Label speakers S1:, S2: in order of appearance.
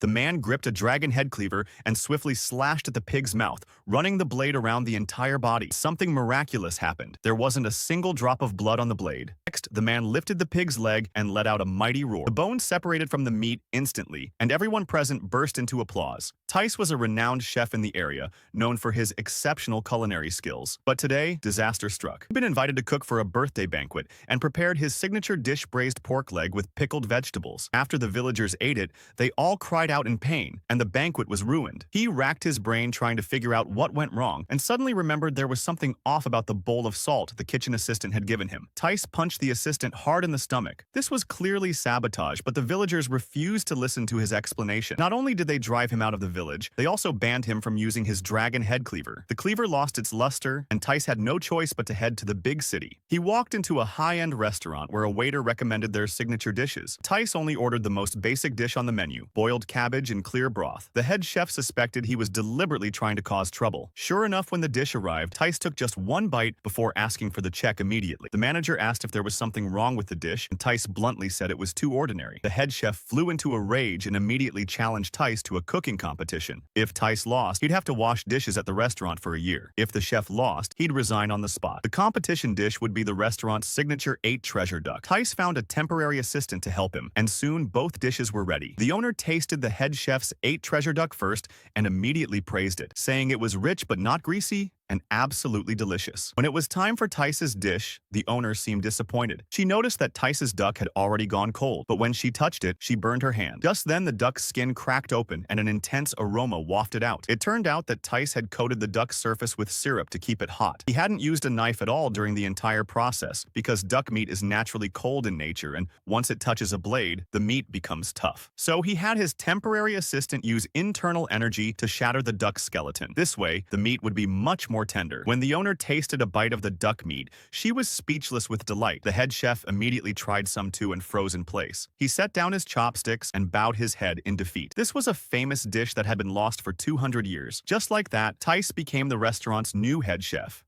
S1: The man gripped a dragon head cleaver and swiftly slashed at the pig's mouth, running the blade around the entire body. Something miraculous happened. There wasn't a single drop of blood on the blade. Next, the man lifted the pig's leg and let out a mighty roar. The bones separated from the meat instantly, and everyone present burst into applause. Tice was a renowned chef in the area, known for his exceptional culinary skills. But today, disaster struck. He'd been invited to cook for a birthday banquet and prepared his signature dish, braised pork leg with pickled vegetables. After the villagers ate it, they all cried out in pain, and the banquet was ruined. He racked his brain trying to figure out what went wrong, and suddenly remembered there was something off about the bowl of salt the kitchen assistant had given him. Tice punched the assistant hard in the stomach. This was clearly sabotage, but the villagers refused to listen to his explanation. Not only did they drive him out of the village, they also banned him from using his dragon head cleaver. The cleaver lost its luster, and Tice had no choice but to head to the big city. He walked into a high-end restaurant where a waiter recommended their signature dishes. Tice only ordered the most basic dish on the menu, boiled cabbage and clear broth. The head chef suspected he was deliberately trying to cause trouble. Sure enough, when the dish arrived, Tice took just one bite before asking for the check immediately. The manager asked if there was something wrong with the dish, and Tice bluntly said it was too ordinary. The head chef flew into a rage and immediately challenged Tice to a cooking competition. If Tice lost, he'd have to wash dishes at the restaurant for a year. If the chef lost, he'd resign on the spot. The competition dish would be the restaurant's signature 8 treasure duck. Tice found a temporary assistant to help him, and soon both dishes were ready. The owner tasted the head chef's 8 treasure duck first and immediately praised it, saying it was rich but not greasy and absolutely delicious. When it was time for Tice's dish, the owner seemed disappointed. She noticed that Tice's duck had already gone cold, but when she touched it, she burned her hand. Just then, the duck's skin cracked open and an intense aroma wafted out. It turned out that Tice had coated the duck's surface with syrup to keep it hot. He hadn't used a knife at all during the entire process, because duck meat is naturally cold in nature, and once it touches a blade, the meat becomes tough. So he had his temporary assistant use internal energy to shatter the duck's skeleton. This way, the meat would be much more tender. When the owner tasted a bite of the duck meat, she was speechless with delight. The head chef immediately tried some too and froze in place. He set down his chopsticks and bowed his head in defeat. This was a famous dish that had been lost for 200 years. Just like that, Tice became the restaurant's new head chef.